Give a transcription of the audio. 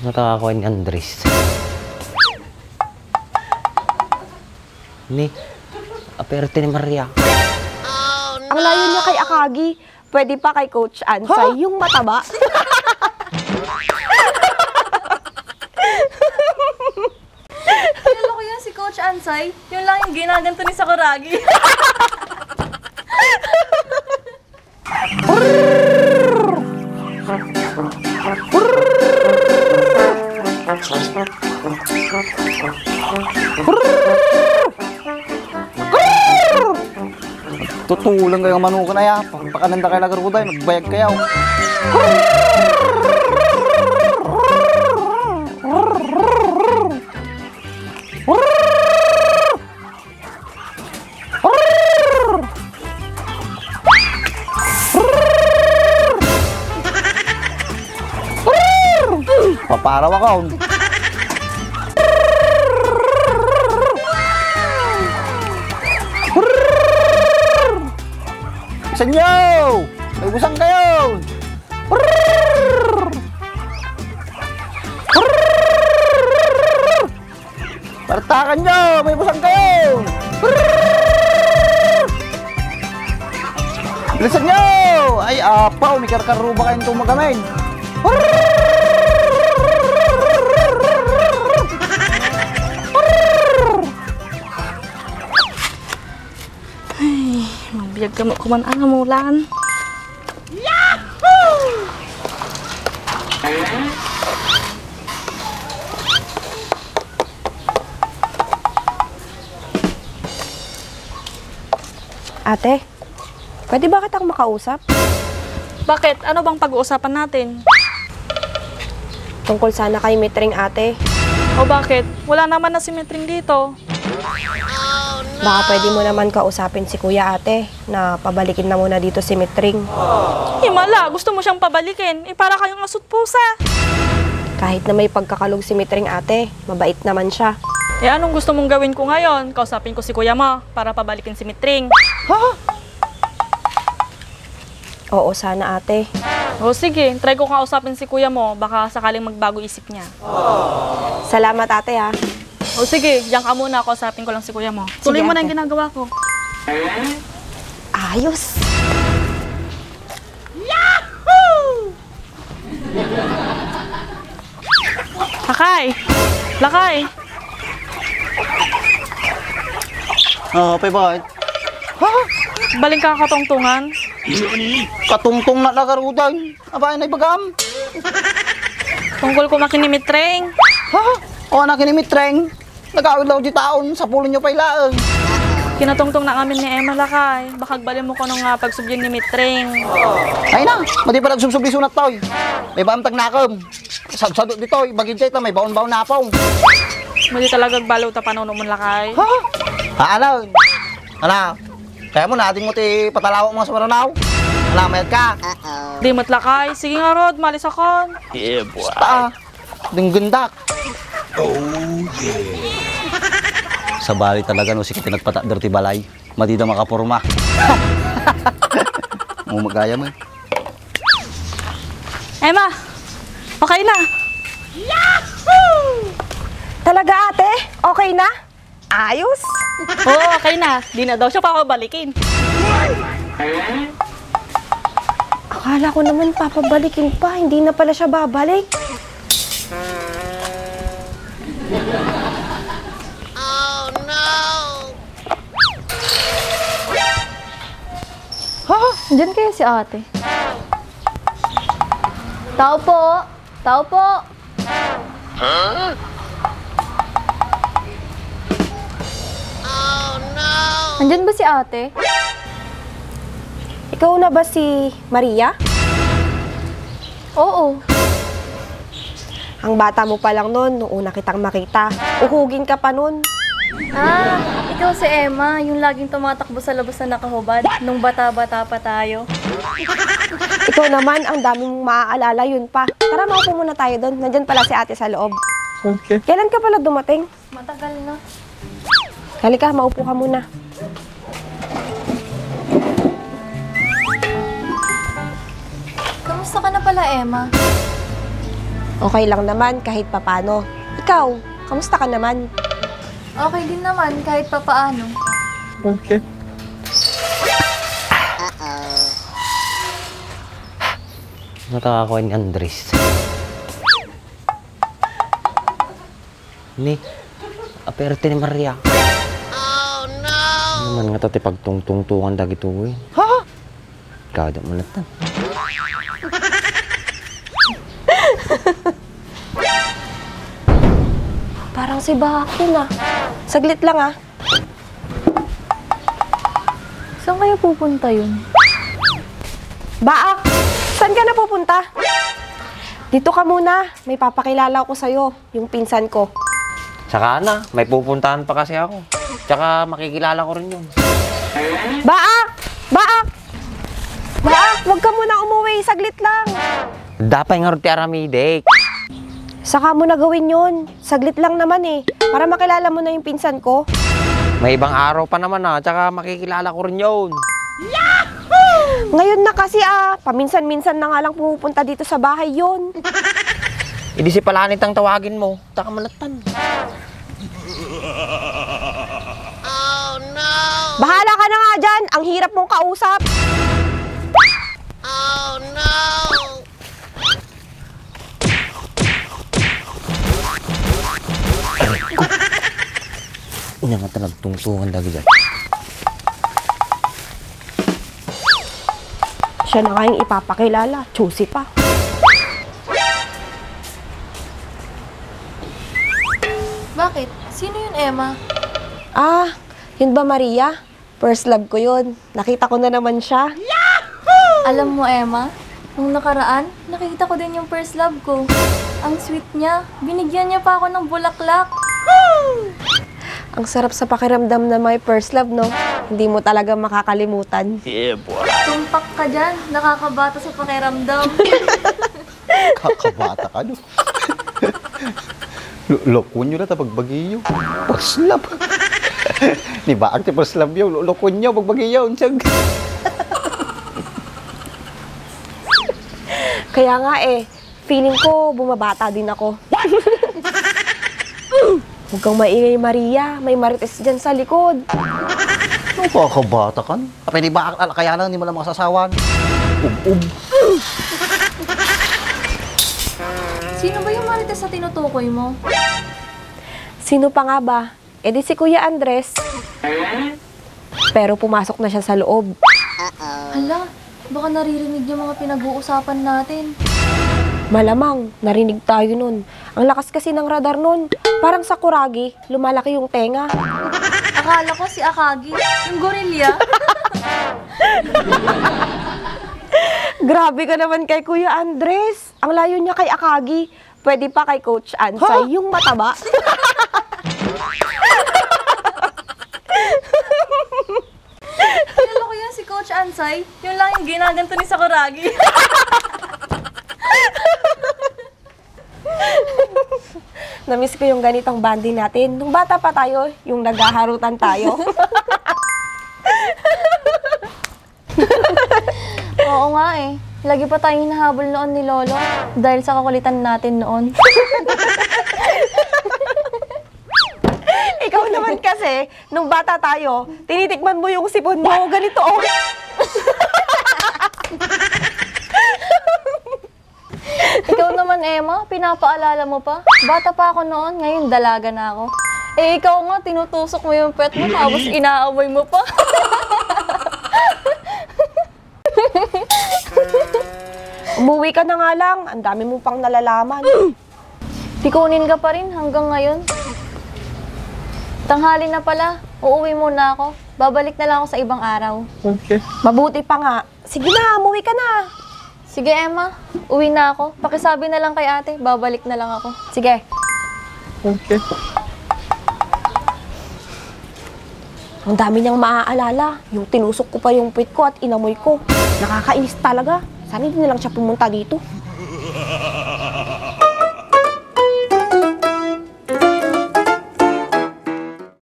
Natakakuha ni Andres. Ni, aperte ni Maria. Ang layo niya kay Akagi. Pwede pa kay Coach Ansay, yung mataba. Kilala ko yan si Coach Ansay. Yun lang yung ginaganto ni Sakuragi. Tutulang kayo ang manukan na ya. Pakananda kayo nagaruday, magbayag kayo. Paparaw ako. Isan nyo! May busang kayo! Partakan nyo! May busang kayo! Bilisan nyo! Ay, apaw! May karkaruba kayong tumagamin! Biyag ka mo kumanaan ang mulan. Ate, pwede ba kitang makausap? Bakit? Ano bang pag-uusapan natin? Tungkol sana kay Mitring, ate. O bakit? Wala naman na si Metring dito. Baka pwede mo naman kausapin si kuya, ate, na pabalikin na muna dito si Mitring. Himala, gusto mo siyang pabalikin. Para kayong asut pusa. Kahit na may pagkakalog si Mitring, ate, mabait naman siya. Anong gusto mong gawin ko ngayon? Kausapin ko si kuya mo para pabalikin si Mitring. Oo, sana, ate. O sige, try ko kausapin si kuya mo. Baka sakaling magbago isip niya. Salamat, ate, ha. O sige, diyan ka muna. Kausapin ko lang si kuya mo. Tuloy mo na yung ginagawa ko. Ayos. Lakay! Lakay! Oh, pay bakit? Baling ka katungtungan. Katungtong na nagaruday. Aba, ay bagam. Tungkol ko makinimitreng. O anak ni Mitreng. Nag-awid daw di taon sa pulo nyo pa ilaan. Kinatungtong na kami ni Emma Lakay. Baka balin mo ko nung pagsubyin ni Mitreng. Ay na, madi pa nagsubsubi sunat toy. May baam tagnakam. Sadsadot dito, bagid kayo may baon-baon na pong. Mali talaga balaw ta panuno mo Lakay. Ano? Ano? Kaya mo natin mo ti patalawa mo sa maranaw. Ano, mayad ka? Di mo't Lakay. Sige nga Rod, malis ako. Yeah, boy. Basta, dinggendak. Sa bali talaga no, si kita nagpatadar ti balay. Madi na makapurma. Mo magaya mo. Emma, okay na. Talaga, ate? Okay na? Ayos? Oo, okay na. Di na daw siya papabalikin. Akala ko naman papabalikin pa. Hindi na pala siya babalik. Oh no! Diyan kaya si ate. Tao po! Tao po! Oh no! Andyan ba si ate? Ikaw na ba si Maria? Oo. Ang bata mo pa lang nun, nung una kitang makita. Uhugin ka pa nun. Ah, ikaw si Emma, yung laging tumatakbo sa labas na nakahubad nung bata-bata pa tayo. Ikaw naman, ang daming maaalala yun pa. Tara, maupo muna tayo doon. Nandyan pala si ate sa loob. Okay. Kailan ka pala dumating? Matagal na. Halika, maupo ka muna. Kamusta ka na pala, Emma? Okay lang naman kahit papano. Ikaw, kamusta ka naman? Okay din naman kahit papaano. Natakakuha ni Andres. Ni, aperte ni Maria. Oh no! Ano naman nga ito pagtungtungtungan dagito eh. Ha? Kada mo na tan. Parang si Bakin ah. Saglit lang ah. Saan kaya pupunta yun? Baak! Saan ka na pupunta? Dito ka muna. May papakilala ko sa'yo, yung pinsan ko. Saka na, may pupuntahan pa kasi ako. Tsaka makikilala ko rin yun. Baak! Baak! Baak! Huwag ka muna umuwi. Saglit lang. Dapat nga rin ti Aramidek. Saka mo na gawin yun. Saglit lang naman eh. Para makilala mo na yung pinsan ko. May ibang araw pa naman tsaka makikilala ko rin yun. Ngayon na kasi paminsan-minsan na nga lang pumupunta dito sa bahay yun. Hindi si Palanit ang tawagin mo, tsaka manatan. Oh no! Bahala ka na nga dyan. Ang hirap mong kausap. Oh no! Ina nga talagang tungtungan lagi dyan. Siya na nga yung ipapakilala. Choosy pa. Bakit? Sino yun, Emma? Yun ba Maria? First love ko yun. Nakita ko na naman siya. Alam mo, Emma, nung nakaraan, nakita ko din yung first love ko. Ang sweet niya. Binigyan niya pa ako ng bulaklak. Ang sarap sa pakiramdam na may first love, no? Hindi mo talaga makakalimutan. Tumpak ka dyan. Nakakabata sa pakiramdam. Kakabata ka, no? Lokon nyo na ta pagbagiyo. Paslap. Ni ba ang paslap yun? Lokon nyo pagbagiyo. Kaya nga feeling ko bumabata din ako. Huwag kang maingay, Maria. May marites dyan sa likod. Ano kakabata ka? Pwede ba kaya lang hindi mo lang makasasawan? Sino ba yung marites sa tinutukoy mo? Sino pa nga ba? Di si Kuya Andres. Pero pumasok na siya sa loob. Hala, baka naririnig yung mga pinag-uusapan natin. Malamang, narinig tayo nun. Ang lakas kasi ng radar nun. Parang sa Kuragi, lumalaki yung tenga. Akala ko si Akagi, yung gorilla. Grabe ka naman kay Kuya Andres. Ang layo niya kay Akagi. Pwede pa kay Coach Ansay, yung mataba. Kilala ko yan si Coach Ansay. Yun lang yung ginaganto ni Sakuragi. Namiss ko yung ganitong banding natin. Nung bata pa tayo, yung naghaharutan tayo. Oo nga Lagi pa tayong hinahabol noon ni Lolo dahil sa kakulitan natin noon. Ikaw naman kasi, nung bata tayo, tinitikman mo yung sipon mo. Ganito Ikaw naman, Emma, pinapaalala mo pa. Bata pa ako noon, ngayon dalaga na ako. Ikaw nga, tinutusok mo yung pet mo, tapos inaamoy mo pa. Umuwi ka na nga lang. Ang dami mo pang nalalaman. Tikunin ka pa rin hanggang ngayon. Tanghali na pala, uuwi muna ako. Babalik na lang ako sa ibang araw. Mabuti pa nga. Sige na, umuwi ka na. Sige, Emma, uwi na ako. Pakisabi na lang kay ate, babalik na lang ako. Sige. Ang dami niyang maaalala. Yung tinusok ko pa yung puwit ko at inamoy ko. Nakakainis talaga. Sana hindi na lang siya pumunta dito.